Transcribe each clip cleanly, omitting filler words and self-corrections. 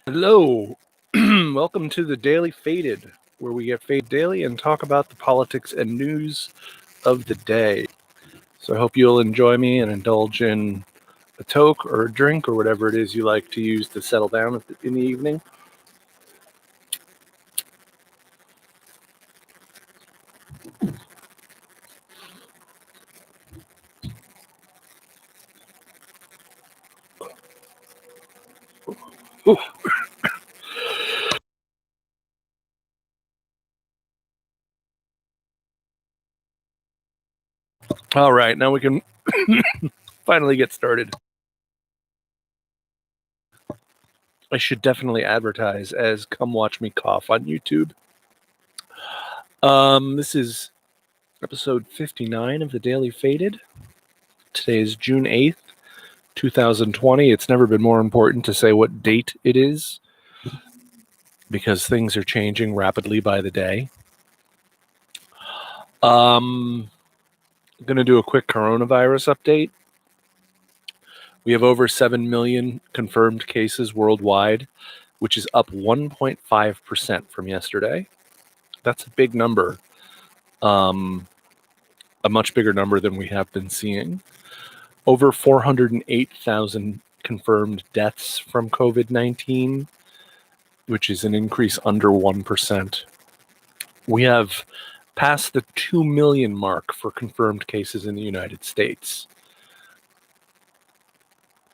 Hello, welcome to the Daily Faded, where we get faded daily and talk about the politics and news of the day. So I hope you'll enjoy me and indulge in a toke or a drink or whatever it is you like to use to settle down in the evening. Ooh. All right, now we can finally get started. I should definitely advertise as "Come Watch Me Cough" on YouTube. This is episode 59 of the Daily Faded. Today is June 8th, 2020. It's never been more important to say what date it is, because things are changing rapidly by the day. I'm going to do a quick coronavirus update. We have over 7 million confirmed cases worldwide, which is up 1.5% from yesterday. That's a big number. A much bigger number than we have been seeing. Over 408,000 confirmed deaths from COVID-19, which is an increase under 1%. We have passed the 2 million mark for confirmed cases in the United States,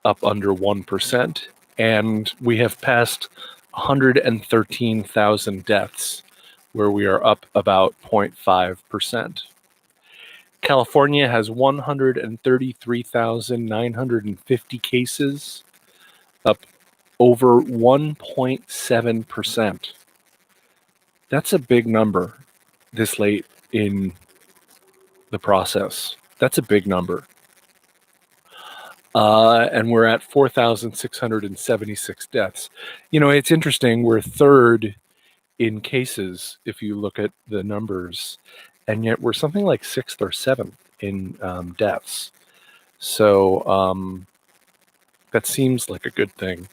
up under 1%, and we have passed 113,000 deaths, where we are up about 0.5%. California has 133,950 cases, up over 1.7%. That's a big number this late in the process. That's a big number. And we're at 4,676 deaths. You know, it's interesting. We're third in cases if you look at the numbers, and yet we're something like sixth or seventh in deaths. So that seems like a good thing.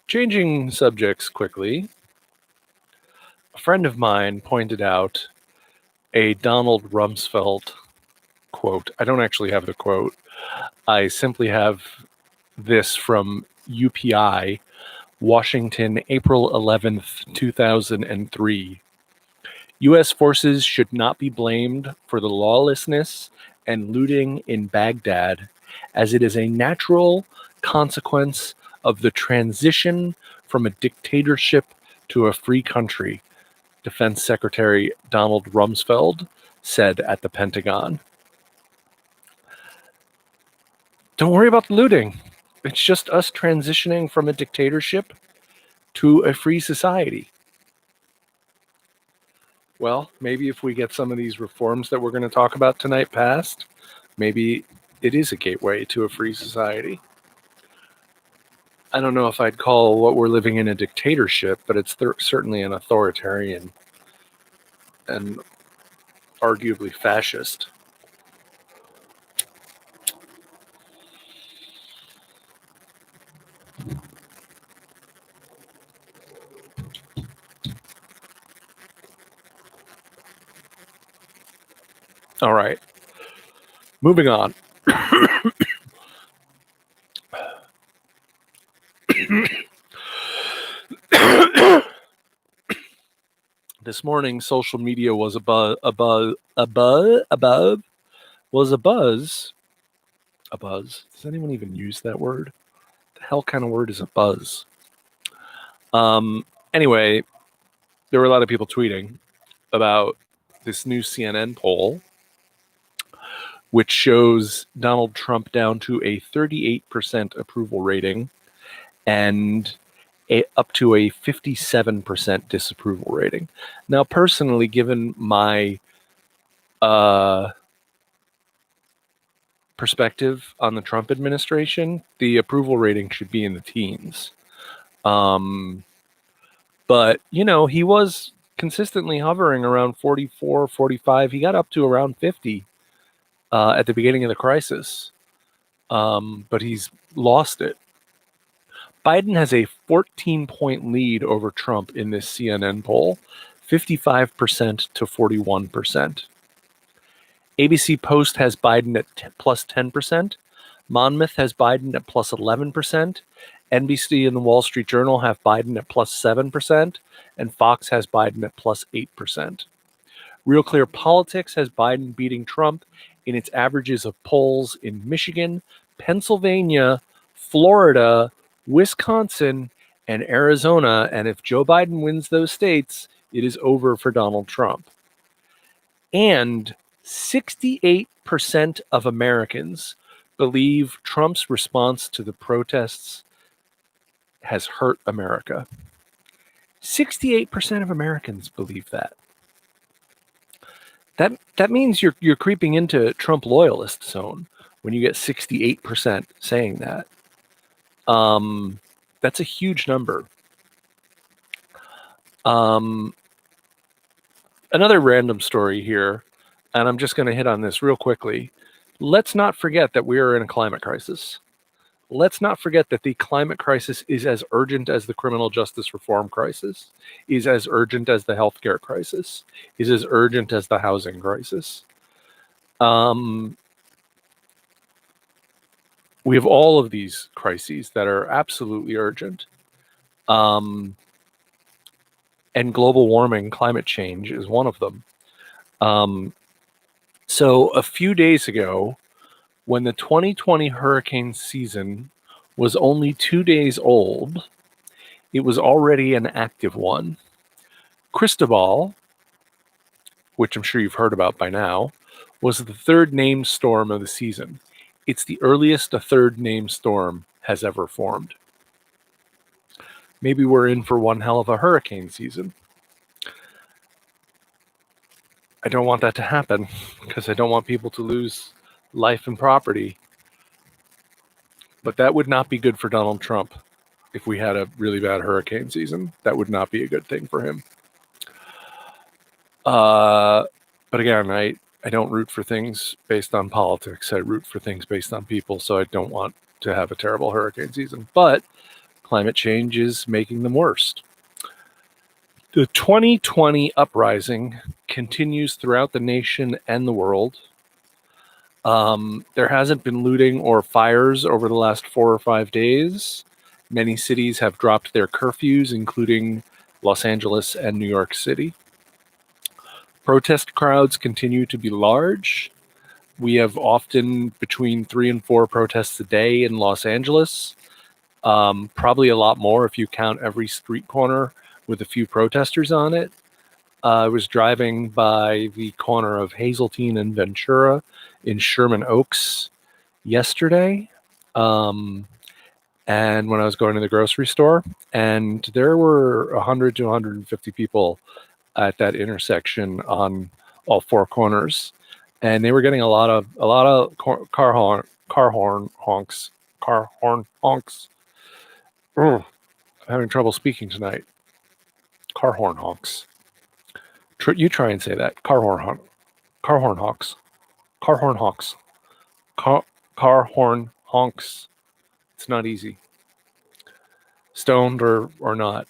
Changing subjects quickly, a friend of mine pointed out a Donald Rumsfeld quote. I don't actually have the quote. I simply have this from UPI, Washington, April 11th, 2003. U.S. forces should not be blamed for the lawlessness and looting in Baghdad, as it is a natural consequence of the transition from a dictatorship to a free country, Defense Secretary Donald Rumsfeld said at the Pentagon. Don't worry about the looting. It's just us transitioning from a dictatorship to a free society. Well, maybe if we get some of these reforms that we're going to talk about tonight passed, maybe it is a gateway to a free society. I don't know if I'd call what we're living in a dictatorship, but it's certainly an authoritarian and arguably fascist. All right. Moving on. This morning, social media was a buzz. Does anyone even use that word? The hell kind of word is a buzz? Anyway, there were a lot of people tweeting about this new CNN poll, which shows Donald Trump down to a 38% approval rating and up to a 57% disapproval rating. Now, personally, given my perspective on the Trump administration, the approval rating should be in the teens. But, you know, he was consistently hovering around 44, 45. He got up to around 50 at the beginning of the crisis. but he's lost it. Biden has a 14-point lead over Trump in this CNN poll, 55% to 41%. ABC Post has Biden at plus 10%. Monmouth has Biden at plus 11%. NBC and the Wall Street Journal have Biden at plus 7%. And Fox has Biden at plus 8%. Real Clear Politics has Biden beating Trump in its averages of polls in Michigan, Pennsylvania, Florida, Wisconsin, and Arizona. And if Joe Biden wins those states, it is over for Donald Trump. And 68% of Americans believe Trump's response to the protests has hurt America. 68% of Americans believe that. That means you're creeping into Trump loyalist zone when you get 68% saying that. That's a huge number. Another random story here, and I'm just going to hit on this real quickly. Let's not forget that we are in a climate crisis. Let's not forget that the climate crisis is as urgent as the criminal justice reform crisis, is as urgent as the healthcare crisis, is as urgent as the housing crisis. We have all of these crises that are absolutely urgent. And global warming, climate change is one of them. So a few days ago, when the 2020 hurricane season was only 2 days old, it was already an active one. Cristobal, which I'm sure you've heard about by now, was the third named storm of the season. It's the earliest a third named storm has ever formed. Maybe we're in for one hell of a hurricane season. I don't want that to happen because I don't want people to lose life and property. But that would not be good for Donald Trump if we had a really bad hurricane season. That would not be a good thing for him. But again, I don't root for things based on politics. I root for things based on people, so I don't want to have a terrible hurricane season. But climate change is making them worse. The 2020 uprising continues throughout the nation and the world. There hasn't been looting or fires over the last 4 or 5 days. Many cities have dropped their curfews, including Los Angeles and New York City. Protest crowds continue to be large. We have often between 3 and 4 protests a day in Los Angeles. Probably a lot more if you count every street corner with a few protesters on it. I was driving by the corner of Hazeltine and Ventura in Sherman Oaks yesterday, and when I was going to the grocery store, and there were 100 to 150 people at that intersection on all 4 corners, and they were getting a lot of car horn honks. I'm having trouble speaking tonight. Car horn honks. You try and say that. Car horn honks. Car horn honks. Car horn honks. It's not easy. Stoned or not.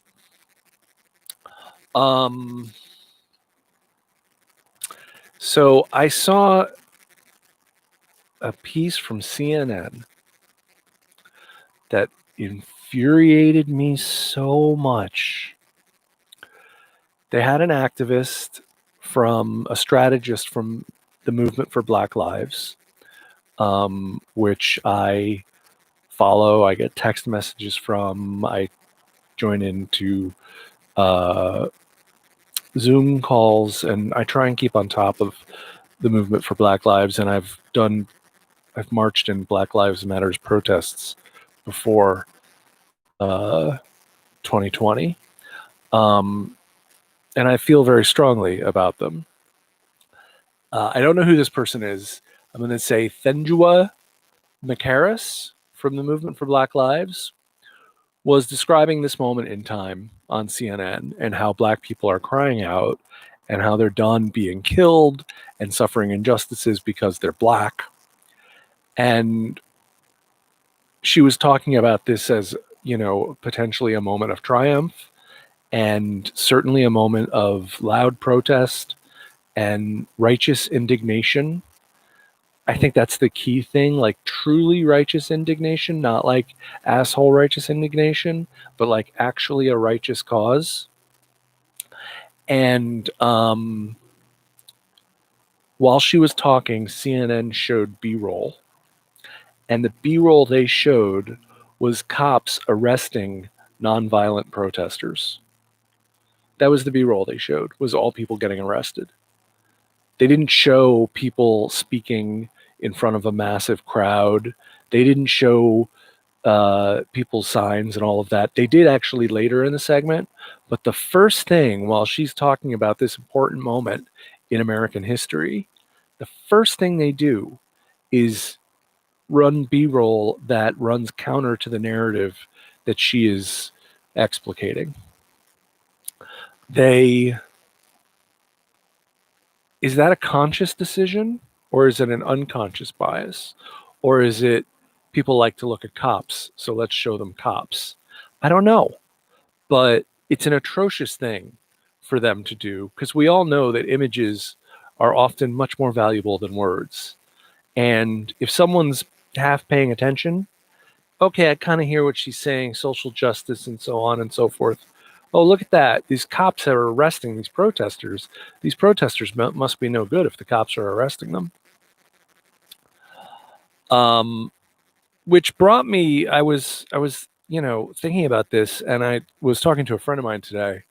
So I saw a piece from CNN that infuriated me so much. They had an activist a strategist from the Movement for Black Lives, which I follow. I get text messages from. I join into Zoom calls, and I try and keep on top of the Movement for Black Lives. And I've marched in Black Lives Matters protests before 2020. And I feel very strongly about them. I don't know who this person is. I'm going to say Thenjua Makaris from the Movement for Black Lives was describing this moment in time on CNN and how Black people are crying out and how they're done being killed and suffering injustices because they're Black. And she was talking about this as, potentially a moment of triumph and certainly a moment of loud protest and righteous indignation. I think that's the key thing, like truly righteous indignation, not like asshole righteous indignation, but like actually a righteous cause. And while she was talking, CNN showed B-roll. And the B-roll they showed was cops arresting nonviolent protesters. That was the B-roll they showed, was all people getting arrested. They didn't show people speaking in front of a massive crowd. They didn't show people's signs and all of that. They did actually later in the segment, but the first thing while she's talking about this important moment in American history, the first thing they do is run B-roll that runs counter to the narrative that she is explicating. They Is that a conscious decision, or is it an unconscious bias, or is it people like to look at cops, so let's show them cops? I don't know, but it's an atrocious thing for them to do because we all know that images are often much more valuable than words. And if someone's half paying attention, okay, I kind of hear what she's saying, social justice and so on and so forth. Oh, look at that. These cops are arresting these protesters. These protesters must be no good if the cops are arresting them. Which brought me, I was, thinking about this, and I was talking to a friend of mine today,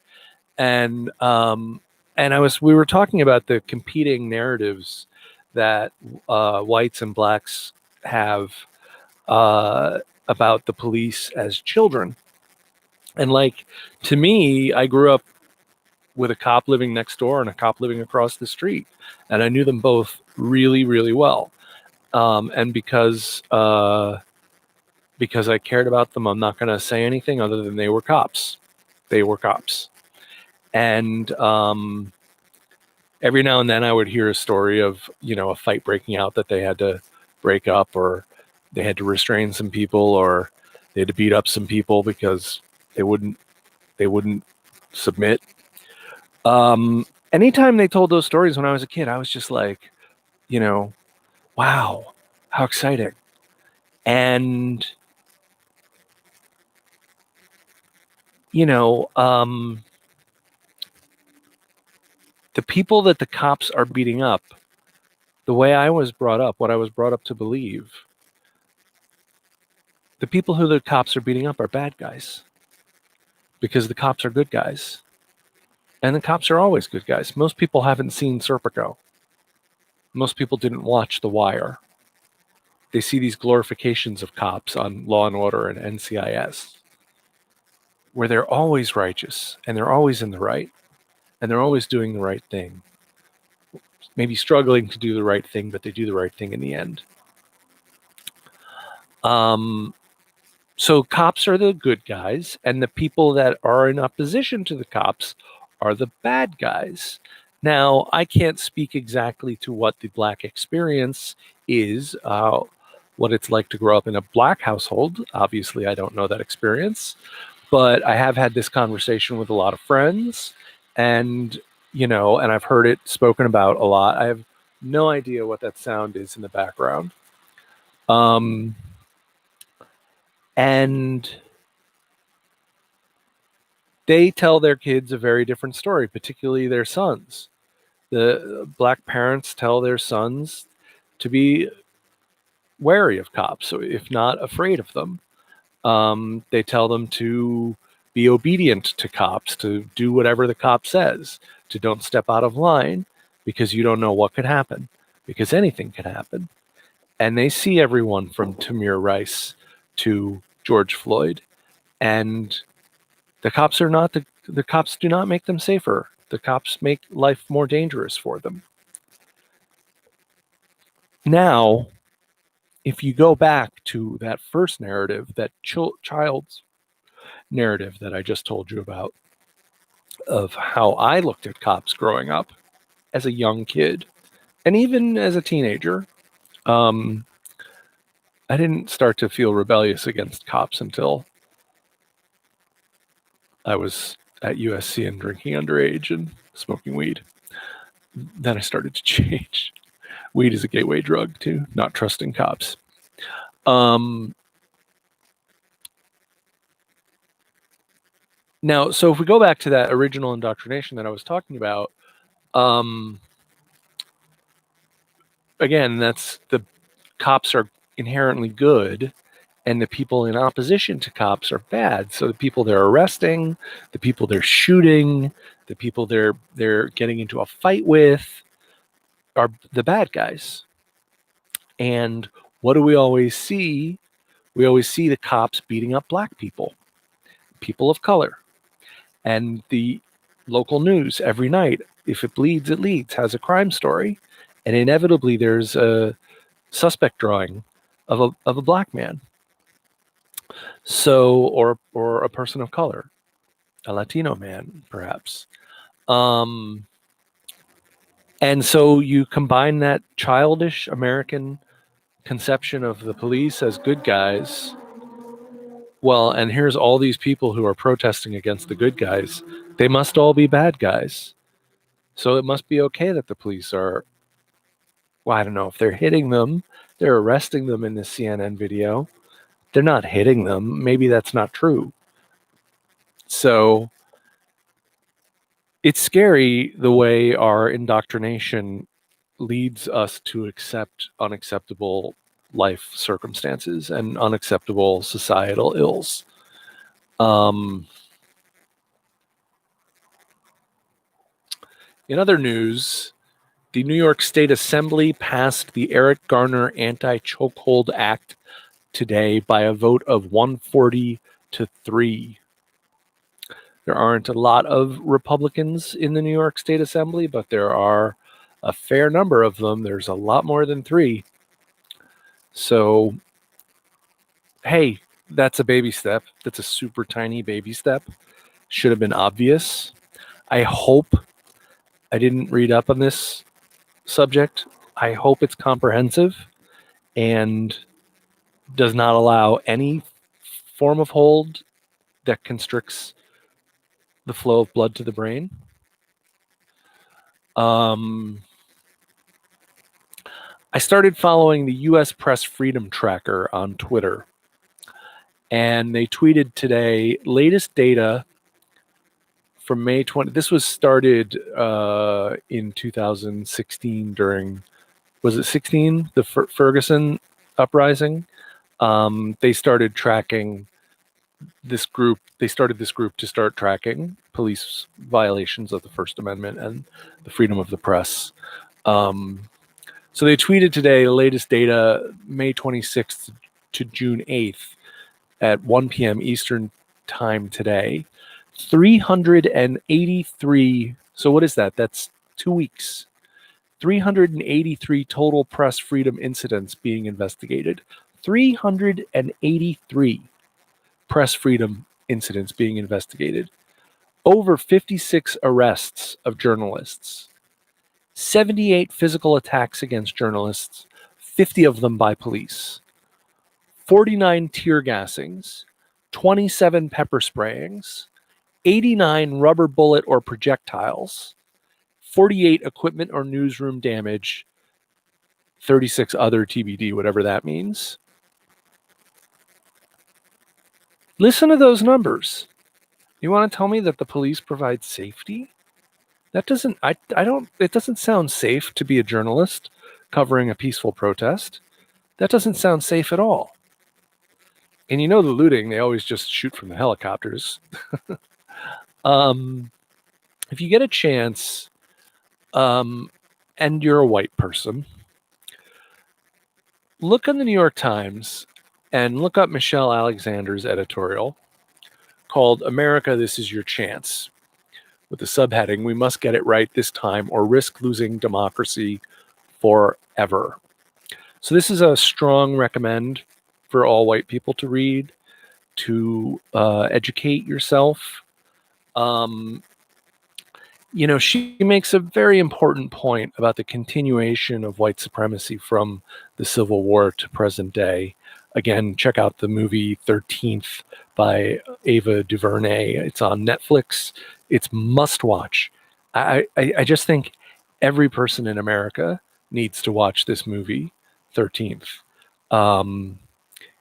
and we were talking about the competing narratives that whites and blacks have about the police as children. And like, to me, I grew up with a cop living next door and a cop living across the street, and I knew them both really, really well. And because I cared about them, I'm not going to say anything other than they were cops. They were cops. And every now and then I would hear a story of, a fight breaking out that they had to break up, or they had to restrain some people, or they had to beat up some people because they wouldn't submit. Anytime they told those stories when I was a kid, I was just like, wow, how exciting. And, the people that the cops are beating up, the way I was brought up, what I was brought up to believe, the people who the cops are beating up are bad guys because the cops are good guys. And the cops are always good guys. Most people haven't seen Serpico. Most people didn't watch The Wire. They see these glorifications of cops on Law and Order and NCIS, where they're always righteous and they're always in the right and they're always doing the right thing. Maybe struggling to do the right thing, but they do the right thing in the end. So cops are the good guys, and the people that are in opposition to the cops are the bad guys. Now, I can't speak exactly to what the black experience is, what it's like to grow up in a black household. Obviously, I don't know that experience, but I have had this conversation with a lot of friends, and and I've heard it spoken about a lot. I have no idea what that sound is in the background. And they tell their kids a very different story, particularly their sons. The black parents tell their sons to be wary of cops, if not afraid of them. They tell them to be obedient to cops, to do whatever the cop says, to don't step out of line because you don't know what could happen, because anything could happen. And they see everyone from Tamir Rice to George Floyd, and the cops are not the cops do not make them safer. The cops make life more dangerous for them. Now, if you go back to that first narrative, that child's narrative that I just told you about, of how I looked at cops growing up as a young kid, and even as a teenager, I didn't start to feel rebellious against cops until I was at USC and drinking underage and smoking weed. Then I started to change. Weed is a gateway drug to not trusting cops. Now, so if we go back to that original indoctrination that I was talking about, again, that's the cops are inherently good and the people in opposition to cops are bad. So the people they're arresting, the people they're shooting, the people they're getting into a fight with are the bad guys. And what do we always see? We always see the cops beating up black people, people of color. And the local news every night, if it bleeds, it leads, has a crime story. And inevitably there's a suspect drawing of a black man. So, or a person of color, a Latino man, perhaps. And so you combine that childish American conception of the police as good guys. Well, and here's all these people who are protesting against the good guys. They must all be bad guys. So it must be okay that the police are, well, I don't know if they're hitting them. They're arresting them in the CNN video. They're not hitting them. Maybe that's not true. So it's scary the way our indoctrination leads us to accept unacceptable life circumstances and unacceptable societal ills. In other news, the New York State Assembly passed the Eric Garner Anti-Chokehold Act today by a vote of 140 to 3. There aren't a lot of Republicans in the New York State Assembly, but there are a fair number of them. There's a lot more than 3. So, hey, that's a baby step. That's a super tiny baby step. Should have been obvious. I hope I didn't read up on this subject. I hope it's comprehensive and does not allow any form of hold that constricts the flow of blood to the brain. I started following the U.S. Press Freedom Tracker on Twitter, and they tweeted today latest data from May 20. This was started in 2016 during, was it 16? The Ferguson uprising. They started tracking this group. They started this group to start tracking police violations of the First Amendment and the freedom of the press. So they tweeted today the latest data, May 26th to June 8th at 1 p.m. Eastern time today. 383. So what is that? That's 2 weeks. 383 total press freedom incidents being investigated. 383 press freedom incidents being investigated. Over 56 arrests of journalists. 78 physical attacks against journalists, 50 of them by police. 49 tear gassings, 27 pepper sprayings, 89 rubber bullet or projectiles, 48 equipment or newsroom damage, 36 other TBD, whatever that means. Listen to those numbers. You want to tell me that the police provide safety? That doesn't, I don't, it doesn't sound safe to be a journalist covering a peaceful protest. That doesn't sound safe at all. And you know, the looting, they always just shoot from the helicopters. If you get a chance, and you're a white person, look on the New York Times and look up Michelle Alexander's editorial called "America, This Is Your Chance," with the subheading, "We must get it right this time or risk losing democracy forever." So this is a strong recommend for all white people to read, to educate yourself. You know, she makes a very important point about the continuation of white supremacy from the Civil War to present day. Again, check out the movie 13th by Ava DuVernay. It's on Netflix. It's must watch. I just think every person in America needs to watch this movie, 13th.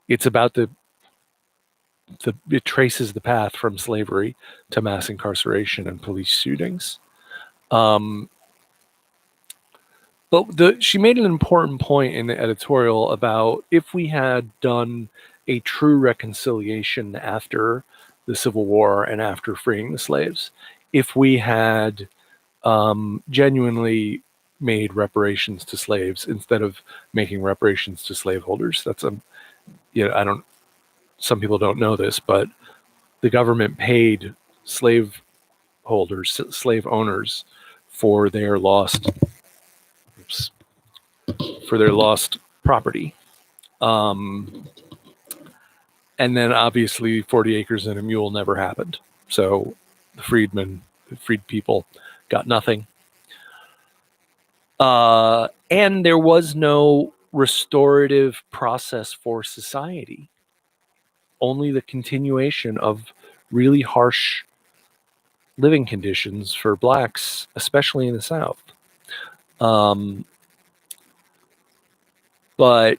It's about it traces the path from slavery to mass incarceration and police shootings. But she made an important point in the editorial about if we had done a true reconciliation after the Civil War and after freeing the slaves, if we had genuinely made reparations to slaves instead of making reparations to slaveholders. That's some people don't know this, but the government paid slave owners for their lost property. And then obviously 40 acres and a mule never happened. So the freed people got nothing. And there was no restorative process for society, only the continuation of really harsh living conditions for blacks, especially in the South. But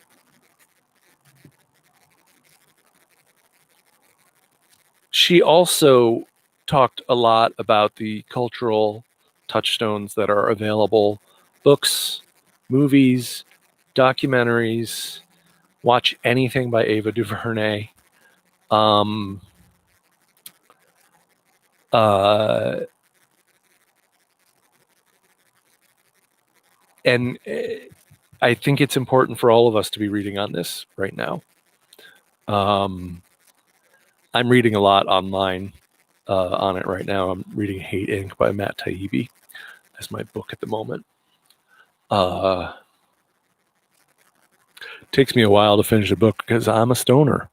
she also talked a lot about the cultural touchstones that are available: books, movies, documentaries. Watch anything by Ava DuVernay. And I think it's important for all of us to be reading on this right now. I'm reading a lot online on it right now. I'm reading Hate Inc. by Matt Taibbi as my book at the moment. Takes me a while to finish a book because I'm a stoner.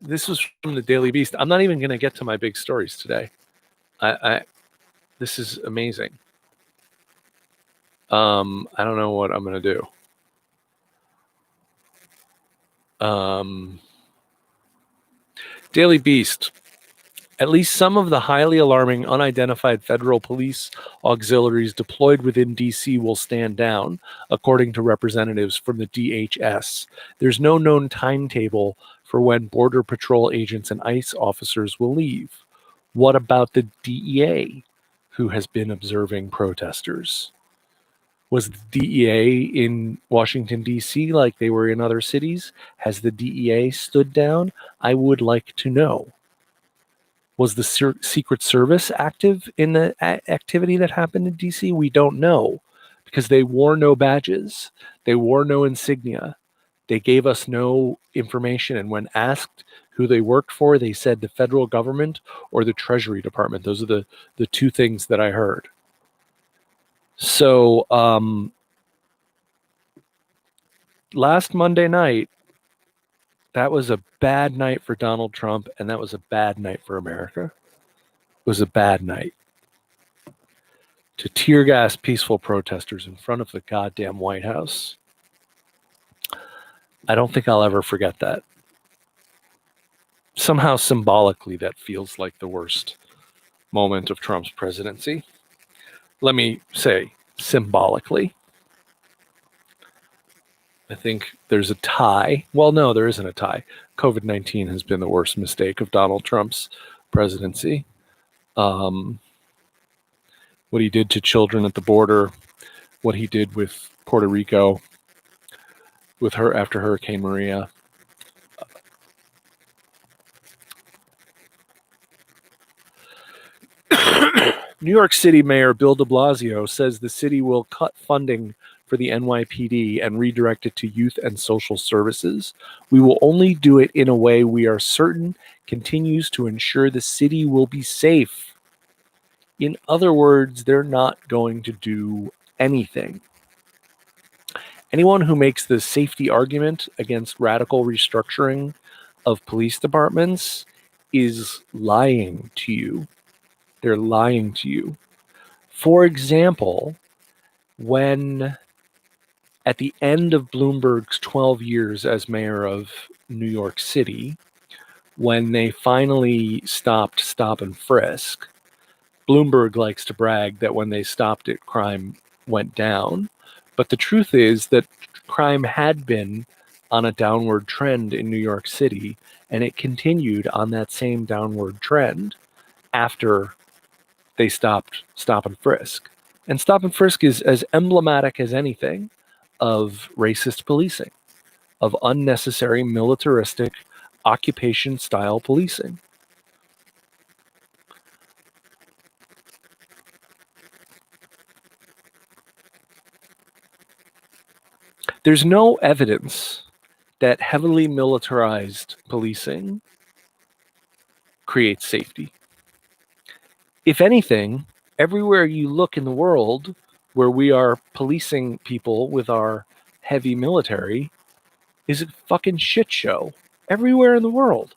This was from the Daily Beast. I'm not even going to get to my big stories today. This is amazing. I don't know what I'm going to do. Daily Beast. At least some of the highly alarming unidentified federal police auxiliaries deployed within D.C. will stand down, according to representatives from the DHS. There's no known timetable for when Border Patrol agents and ICE officers will leave. What about the DEA, who has been observing protesters? Was the DEA in Washington, D.C. like they were in other cities? Has the DEA stood down? I would like to know. Was the Secret Service active in the activity that happened in D.C.? We don't know, because they wore no badges. They wore no insignia. They gave us no information. And when asked who they worked for, they said the federal government or the Treasury Department. Those are the two things that I heard. So last Monday night, that was a bad night for Donald Trump, and that was a bad night for America. It was a bad night to tear gas peaceful protesters in front of the goddamn White House. I don't think I'll ever forget that. Somehow symbolically, that feels like the worst moment of Trump's presidency. Let me say, symbolically. I think there's a tie. Well, no, there isn't a tie. COVID-19 has been the worst mistake of Donald Trump's presidency. What he did to children at the border, what he did with Puerto Rico, with her after Hurricane Maria. New York City Mayor Bill de Blasio says the city will cut funding for the NYPD and redirect it to youth and social services. We will only do it in a way we are certain continues to ensure the city will be safe. In other words, they're not going to do anything. Anyone who makes the safety argument against radical restructuring of police departments is lying to you. They're lying to you. For example, when at the end of Bloomberg's 12 years as mayor of New York City, when they finally stopped stop and frisk, Bloomberg likes to brag that when they stopped it, crime went down. But the truth is that crime had been on a downward trend in New York City, and it continued on that same downward trend after they stopped stop and frisk. And stop and frisk is as emblematic as anything of racist policing, of unnecessary militaristic occupation style policing. There's no evidence that heavily militarized policing creates safety. If anything, everywhere you look in the world where we are policing people with our heavy military is a fucking shit show. Everywhere in the world.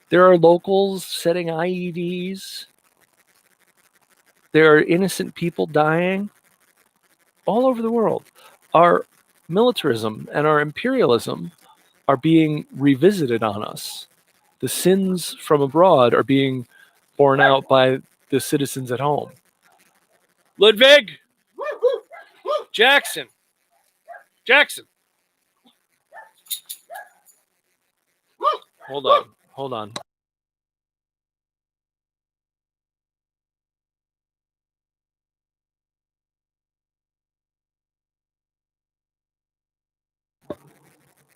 There are locals setting IEDs. There are innocent people dying all over the world. Our militarism and our imperialism are being revisited on us. The sins from abroad are being borne out by the citizens at home. Ludwig! Jackson! Jackson! Hold on.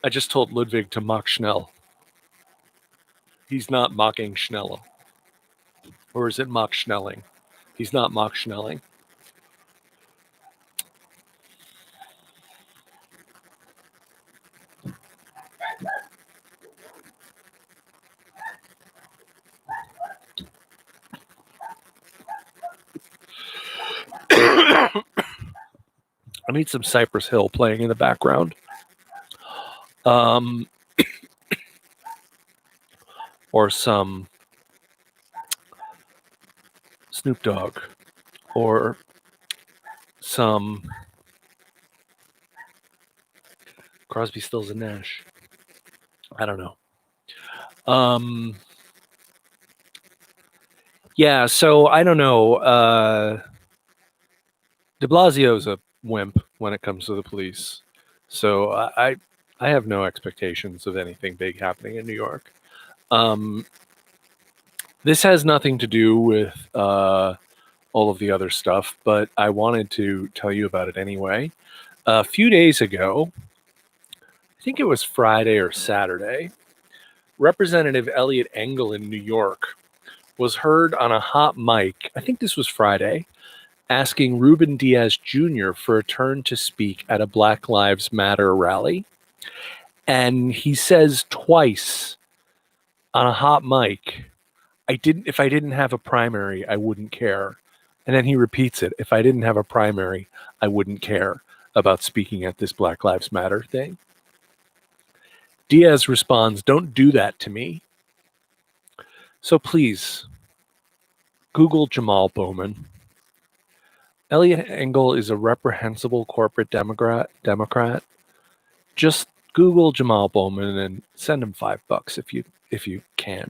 I just told Ludwig to mock Schnell. He's not mocking Schnell. Or is it mock Schnelling? He's not mock Schnelling. I need some Cypress Hill playing in the background. Or some Snoop Dogg. Or some Crosby, Stills, and Nash. I don't know. Yeah, so I don't know. De Blasio's a wimp when it comes to the police. So I have no expectations of anything big happening in New York. This has nothing to do with all of the other stuff, but I wanted to tell you about it anyway. A few days ago, I think it was Friday or Saturday, Representative Eliot Engel in New York was heard on a hot mic, I think this was Friday, asking Ruben Diaz Jr. for a turn to speak at a Black Lives Matter rally. And he says twice on a hot mic, if I didn't have a primary, I wouldn't care. And then he repeats it. If I didn't have a primary, I wouldn't care about speaking at this Black Lives Matter thing. Diaz responds, "Don't do that to me." So please, Google Jamal Bowman. Eliot Engel is a reprehensible corporate Democrat. Just Google Jamal Bowman and send him $5 if you can.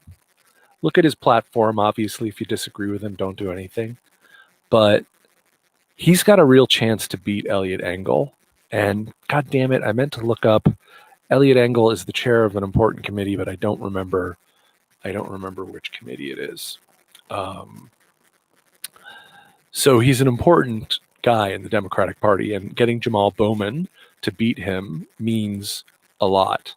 Look at his platform. Obviously, if you disagree with him, don't do anything. But he's got a real chance to beat Eliot Engel. And God damn it, I meant to look up. Eliot Engel is the chair of an important committee, but I don't remember which committee it is. So he's an important guy in the Democratic Party, and getting Jamal Bowman to beat him means a lot.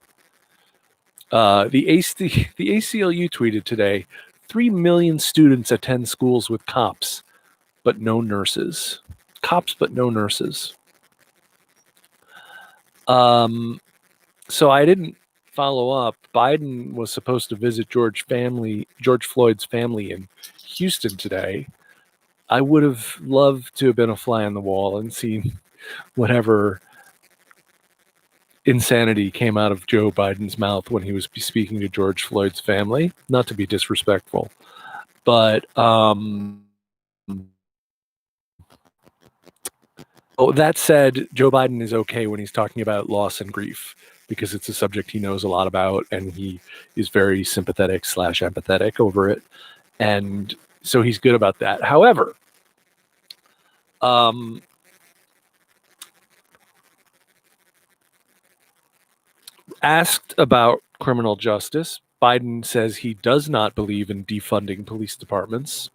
The ACLU tweeted today, 3 million students attend schools with cops, but no nurses. Cops, but no nurses. So I didn't follow up. Biden was supposed to visit George Floyd's family in Houston today. I would have loved to have been a fly on the wall and seen whatever insanity came out of Joe Biden's mouth when he was speaking to George Floyd's family. Not to be disrespectful, but that said, Joe Biden is okay when he's talking about loss and grief because it's a subject he knows a lot about and he is very sympathetic / empathetic over it. And so he's good about that. However, asked about criminal justice, Biden says he does not believe in defunding police departments.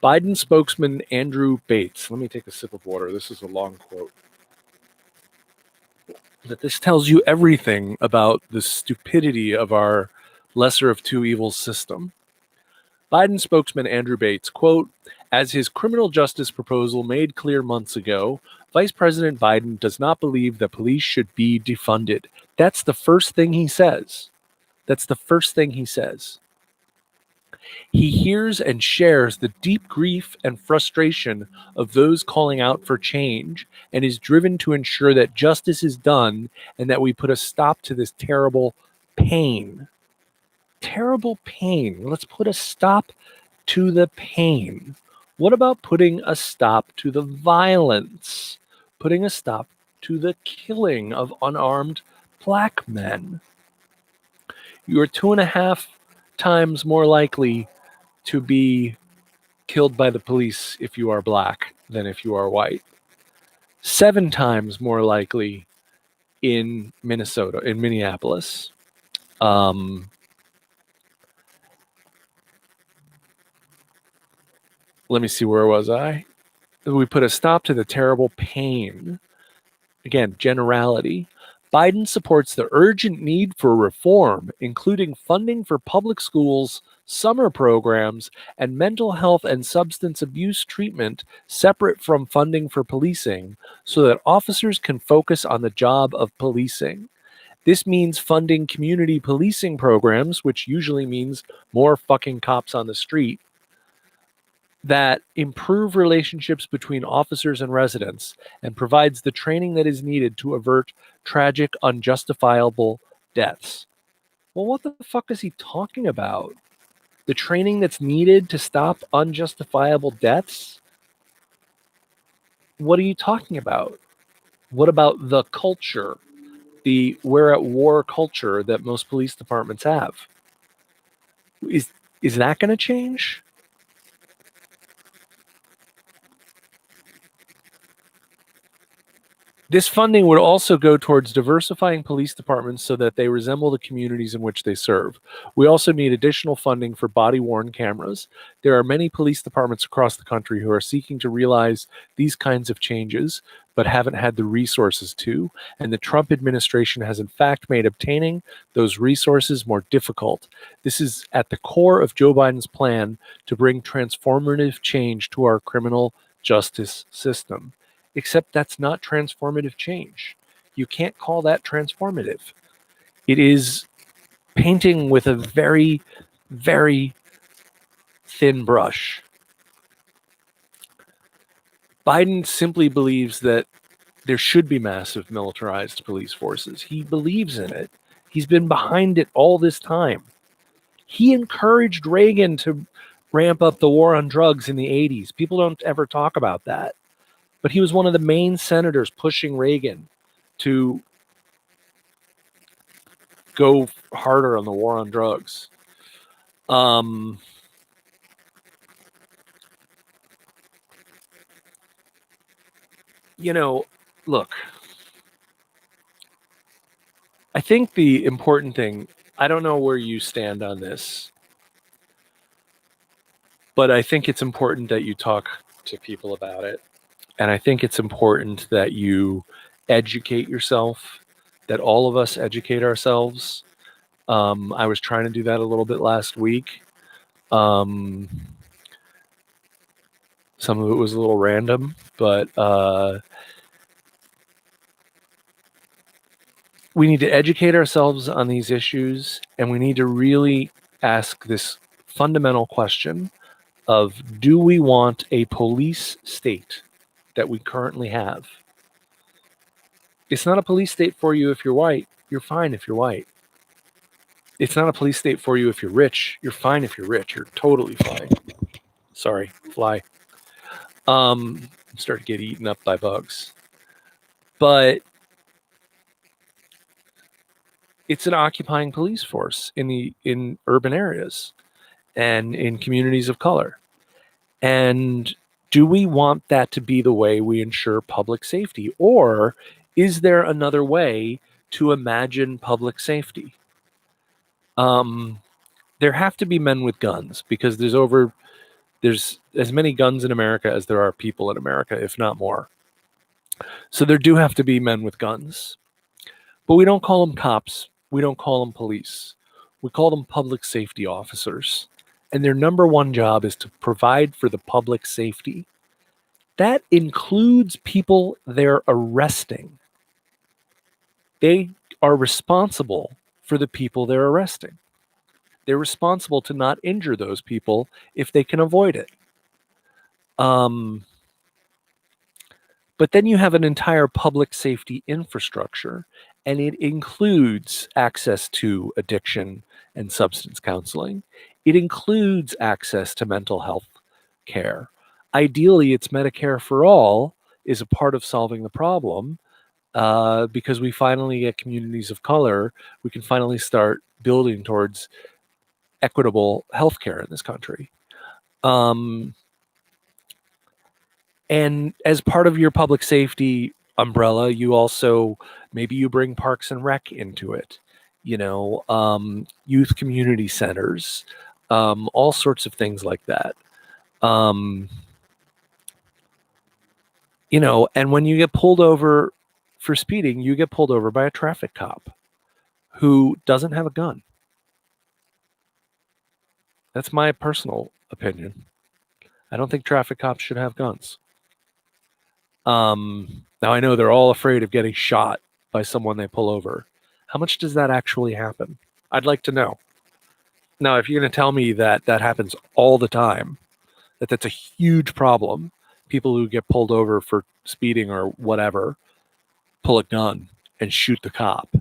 Biden spokesman Andrew Bates, let me take a sip of water. This is a long quote. That this tells you everything about the stupidity of our lesser of two evils system. Biden spokesman Andrew Bates, quote, as his criminal justice proposal made clear months ago, Vice President Biden does not believe that police should be defunded. That's the first thing he says. That's the first thing he says. He hears and shares the deep grief and frustration of those calling out for change and is driven to ensure that justice is done and that we put a stop to this terrible pain. Terrible pain. Let's put a stop to the pain. What about putting a stop to the violence? Putting a stop to the killing of unarmed black men? You are 2.5 times more likely to be killed by the police if you are black than if you are white. 7 times more likely in Minnesota, in Minneapolis. Let me see, where was I? We put a stop to the terrible pain. Again, generality. Biden supports the urgent need for reform, including funding for public schools, summer programs, and mental health and substance abuse treatment separate from funding for policing so that officers can focus on the job of policing. This means funding community policing programs, which usually means more fucking cops on the street, that improve relationships between officers and residents and provides the training that is needed to avert tragic, unjustifiable deaths. Well, what the fuck is he talking about? The training that's needed to stop unjustifiable deaths? What are you talking about? What about the culture, the we're at war culture that most police departments have? Is that going to change? This funding would also go towards diversifying police departments so that they resemble the communities in which they serve. We also need additional funding for body-worn cameras. There are many police departments across the country who are seeking to realize these kinds of changes, but haven't had the resources to, and the Trump administration has in fact made obtaining those resources more difficult. This is at the core of Joe Biden's plan to bring transformative change to our criminal justice system. Except that's not transformative change. You can't call that transformative. It is painting with a very, very thin brush. Biden simply believes that there should be massive militarized police forces. He believes in it. He's been behind it all this time. He encouraged Reagan to ramp up the war on drugs in the 80s. People don't ever talk about that. But he was one of the main senators pushing Reagan to go harder on the war on drugs. Look, I think the important thing, I don't know where you stand on this, but I think it's important that you talk to people about it. And I think it's important that you educate yourself, that all of us educate ourselves. I was trying to do that a little bit last week. Some of it was a little random, but we need to educate ourselves on these issues, and we need to really ask this fundamental question of, do we want a police state that we currently have? It's not a police state for you if you're white. You're fine if you're white. It's not a police state for you if you're rich. You're fine if you're rich. You're totally fine. Sorry, fly. and start to get eaten up by bugs. But it's an occupying police force in urban areas and in communities of color. And do we want that to be the way we ensure public safety? Or is there another way to imagine public safety? There have to be men with guns because there's as many guns in America as there are people in America, if not more. So there do have to be men with guns. But we don't call them cops. We don't call them police. We call them public safety officers. And their number one job is to provide for the public safety. That includes people they're arresting. They are responsible for the people they're arresting. They're responsible to not injure those people if they can avoid it. But then you have an entire public safety infrastructure, and it includes access to addiction and substance counseling. It includes access to mental health care. Ideally, it's Medicare for all is a part of solving the problem because we finally get communities of color. We can finally start building towards equitable healthcare in this country. And as part of your public safety umbrella, you also maybe you bring Parks and Rec into it, youth community centers, all sorts of things like that. And when you get pulled over for speeding, you get pulled over by a traffic cop who doesn't have a gun. That's my personal opinion. I don't think traffic cops should have guns. Now I know they're all afraid of getting shot by someone they pull over. How much does that actually happen? I'd like to know. Now, if you're going to tell me that that happens all the time, that's a huge problem, people who get pulled over for speeding or whatever pull a gun and shoot the cop,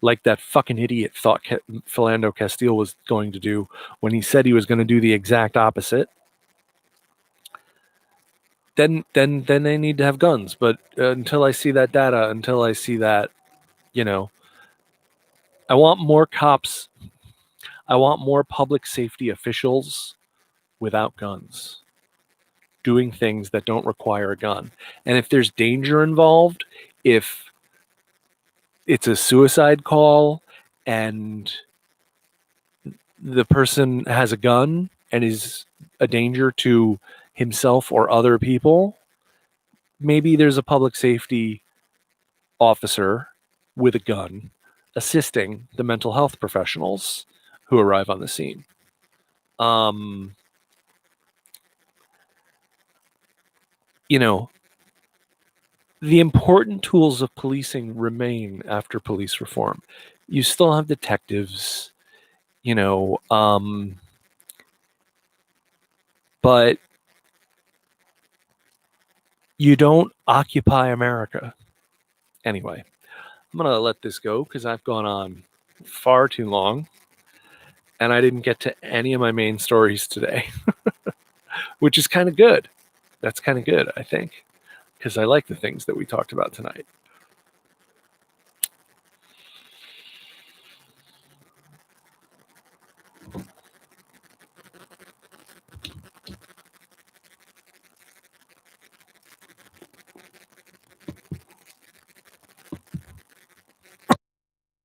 like that fucking idiot thought Philando Castile was going to do when he said he was going to do the exact opposite. Then they need to have guns. But until I see that data, until I see that, I want more cops. I want more public safety officials without guns doing things that don't require a gun. And if there's danger involved, if it's a suicide call and the person has a gun and is a danger to himself or other people, maybe there's a public safety officer with a gun assisting the mental health professionals who arrive on the scene. The important tools of policing remain after police reform. You still have detectives, but you don't occupy America. Anyway, I'm going to let this go because I've gone on far too long and I didn't get to any of my main stories today, which is kind of good. That's kind of good, I think, because I like the things that we talked about tonight.